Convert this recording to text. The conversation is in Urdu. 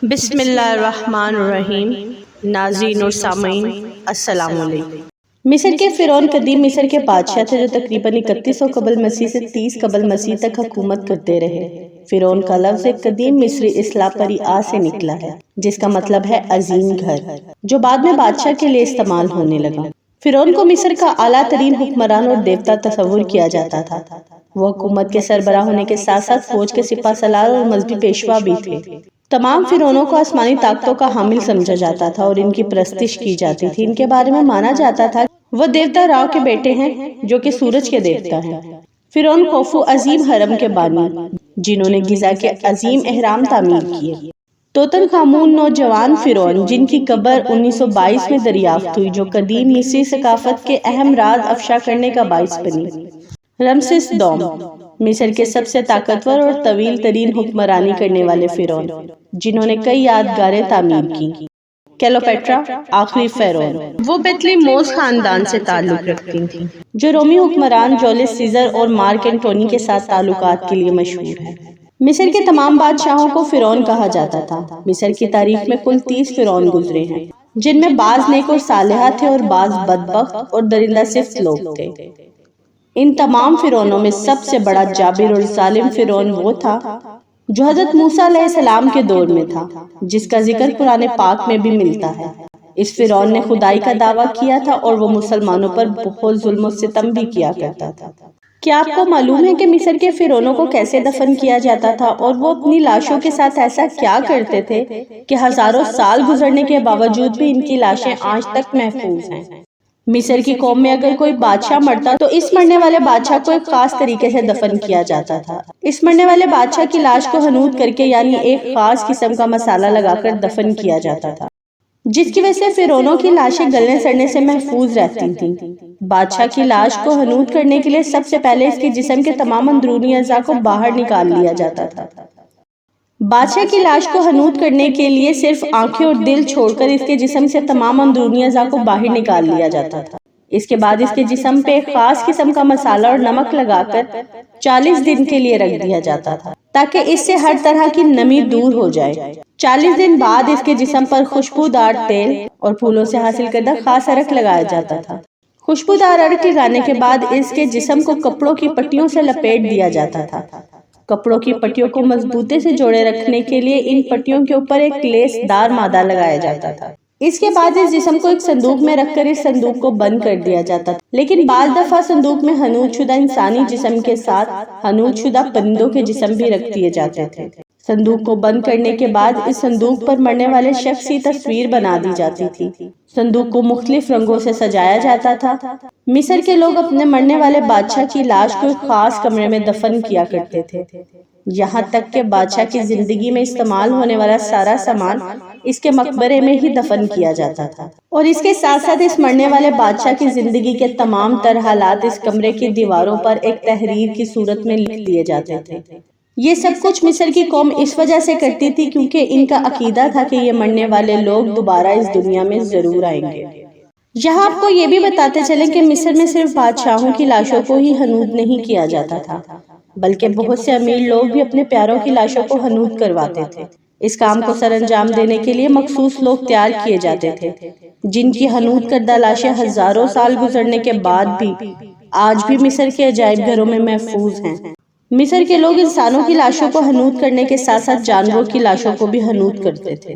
بسم اللہ الرحمن الرحیم۔ ناظرین اور سامعین السلام علیکم۔ مصر کے فرعون قدیم مصر کے بادشاہ تھے جو تقریباً 3100 قبل مسیح سے 30 قبل مسیح تک حکومت کرتے رہے۔ فرعون کا لفظ ایک قدیم مصری اصطلاح پری آ سے نکلا ہے جس کا مطلب ہے عظیم گھر، جو بعد میں بادشاہ کے لیے استعمال ہونے لگا۔ فرعون کو مصر کا اعلیٰ ترین حکمران اور دیوتا تصور کیا جاتا تھا۔ وہ حکومت کے سربراہ ہونے کے ساتھ ساتھ فوج کے سپہ سالار اور مذہبی پیشوا بھی تھے۔ تمام فرعونوں کو آسمانی طاقتوں کا حامل سمجھا جاتا تھا اور ان کی پرستش کی جاتی تھی۔ ان کے بارے میں مانا جاتا تھا وہ دیوتا راؤ کے بیٹے ہیں جو کہ سورج کے دیوتا ہیں۔ فرعون خوفو عظیم حرم کے بانی جنہوں نے غزہ کے عظیم اہرام تعمیر کیے۔ توتن خامون نوجوان فرعون جن کی قبر 1922 میں دریافت ہوئی، جو قدیم مصری ثقافت کے اہم راز افشا کرنے کا باعث بنی۔ رمسس دوم مصر کے سب سے طاقتور اور طویل ترین حکمرانی کرنے والے فرعون جنہوں نے کئی یادگاریں تعمیر کی۔ کلیوپیٹرا آخری فرعون، وہ بیتلیموس خاندان سے تعلق رکھتی تھیں جو رومی حکمران جولیس سیزر اور مارک اینٹونی کے ساتھ تعلقات کے لیے مشہور ہے۔ مصر کے تمام بادشاہوں کو فرعون کہا جاتا تھا۔ مصر کی تاریخ میں کل 30 فرعون گزرے ہیں جن میں بعض نیک اور صالح تھے اور بعض بدبخت اور درندہ صفت لوگ تھے۔ ان تمام فرعونوں میں سب سے بڑا جابر اور ظالم فرعون وہ تھا جو حضرت موسیٰ علیہ السلام کے دور میں تھا، جس کا ذکر قرآن پاک میں بھی ملتا ہے۔ اس فرعون نے خدائی کا دعویٰ کیا تھا اور وہ مسلمانوں پر بہت ظلم و ستم بھی کیا کرتا تھا۔ کیا آپ کو معلوم ہے کہ مصر کے فرعونوں کو کیسے دفن کیا جاتا تھا اور وہ اپنی لاشوں کے ساتھ ایسا کیا کرتے تھے کہ ہزاروں سال گزرنے کے باوجود بھی ان کی لاشیں آج تک محفوظ ہیں؟ مصر کی قوم میں اگر کوئی بادشاہ مرتا تو اس مرنے والے بادشاہ کو ایک خاص طریقے سے دفن کیا جاتا تھا۔ اس مرنے والے بادشاہ کی لاش کو حنوط کر کے یعنی ایک خاص قسم کا مسالہ لگا کر دفن کیا جاتا تھا، جس کی وجہ سے فرعونوں کی لاشیں گلنے سڑنے سے محفوظ رہتی تھیں۔ بادشاہ کی لاش کو حنوط کرنے کے لیے سب سے پہلے اس کے جسم کے تمام اندرونی اعضاء کو باہر نکال لیا جاتا تھا۔ بادشاہ کی لاش کو حنوط کرنے کے لیے صرف آنکھیں اور دل چھوڑ کر اس کے جسم سے تمام اندرونی اعضاء کو باہر نکال لیا جاتا تھا۔ اس کے بعد اس کے جسم پہ ایک خاص قسم کا مسالہ اور نمک لگا کر 40 دن کے لیے رکھ دیا جاتا تھا تاکہ اس سے ہر طرح کی نمی دور ہو جائے۔ 40 دن بعد اس کے جسم پر خوشبودار تیل اور پھولوں سے حاصل کردہ خاص عرق لگایا جاتا تھا۔ خوشبودار عرق لگانے کے بعد اس کے جسم کو کپڑوں کی پٹیوں سے لپیٹ دیا جاتا تھا۔ کپڑوں کی پٹیوں کو مضبوطی سے جوڑے رکھنے کے لیے ان پٹیوں کے اوپر ایک لیس دار مادہ لگایا جاتا تھا۔ اس کے بعد اس جسم کو ایک صندوق میں رکھ کر اس صندوق کو بند کر دیا جاتا تھا، لیکن بعض دفعہ صندوق میں حنوط شدہ انسانی جسم کے ساتھ حنوط شدہ پرندوں کے جسم بھی رکھ دیے جاتے تھے۔ صندوق کو بند کرنے کے بعد اس صندوق پر مرنے والے شخص کی تصویر بنا دی جاتی تھی۔ صندوق کو مختلف رنگوں سے سجایا جاتا تھا۔ مصر کے لوگ اپنے مرنے والے بادشاہ کی لاش کو ایک خاص کمرے میں دفن کیا کرتے تھے، یہاں تک کہ بادشاہ کی زندگی میں استعمال ہونے والا سارا سامان اس کے مقبرے میں ہی دفن کیا جاتا تھا، اور اس کے ساتھ ساتھ اس مرنے والے بادشاہ کی زندگی کے تمام تر حالات اس کمرے کی دیواروں پر ایک تحریر کی صورت میں لکھ دیے جاتے تھے۔ یہ سب کچھ مصر کی قوم اس وجہ سے کرتی تھی کیونکہ ان کا عقیدہ تھا کہ یہ مرنے والے لوگ دوبارہ اس دنیا میں ضرور آئیں گے۔ یہاں آپ کو یہ بھی بتاتے چلیں کہ مصر میں صرف بادشاہوں کی لاشوں کو ہی حنوط نہیں کیا جاتا تھا، بلکہ بہت سے امیر لوگ بھی اپنے پیاروں کی لاشوں کو حنوط کرواتے تھے۔ اس کام کو سر انجام دینے کے لیے مخصوص لوگ تیار کیے جاتے تھے جن کی حنوط کردہ لاشیں ہزاروں سال گزرنے کے بعد بھی آج بھی مصر کے عجائب گھروں میں محفوظ ہیں۔ مصر کے لوگ انسانوں کی لاشوں کو حنوط کرنے کے ساتھ ساتھ جانوروں کی لاشوں کو بھی حنوط کرتے تھے۔